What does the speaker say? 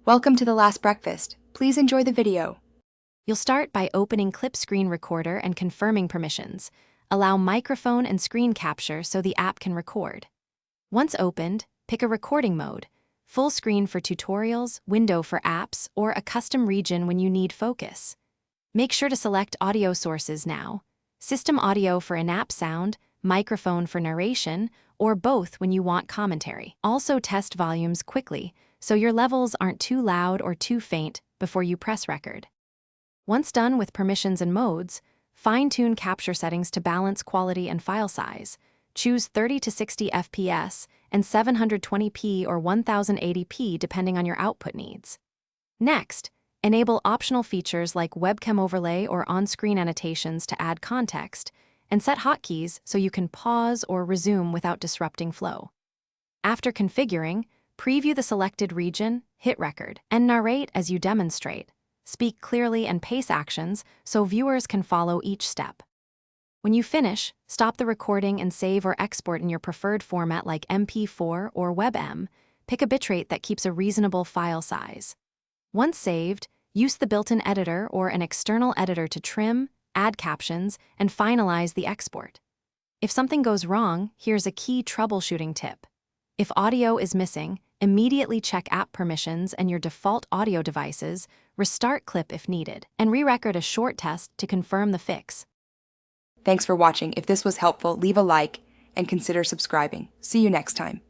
Welcome to The Last Breakfast. Please enjoy the video. You'll start by opening Clip Screen Recorder and confirming permissions. Allow microphone and screen capture so the app can record. Once opened, pick a recording mode: full screen for tutorials, window for apps, or a custom region when you need focus. Make sure to select audio sources now: system audio for in-app sound, microphone for narration, or both when you want commentary. Also test volumes quickly, so your levels aren't too loud or too faint before you press record. Once done with permissions and modes, fine-tune capture settings to balance quality and file size. Choose 30 to 60 FPS and 720p or 1080p depending on your output needs. Next, enable optional features like webcam overlay or on-screen annotations to add context, and set hotkeys so you can pause or resume without disrupting flow. After configuring, preview the selected region, hit record, and narrate as you demonstrate. Speak clearly and pace actions so viewers can follow each step. When you finish, stop the recording and save or export in your preferred format like MP4 or WebM. Pick a bitrate that keeps a reasonable file size. Once saved, use the built-in editor or an external editor to trim, add captions, and finalize the export. If something goes wrong, here's a key troubleshooting tip. If audio is missing, immediately check app permissions and your default audio devices, restart Clip if needed, and re-record a short test to confirm the fix. Thanks for watching. If this was helpful, leave a like and consider subscribing. See you next time.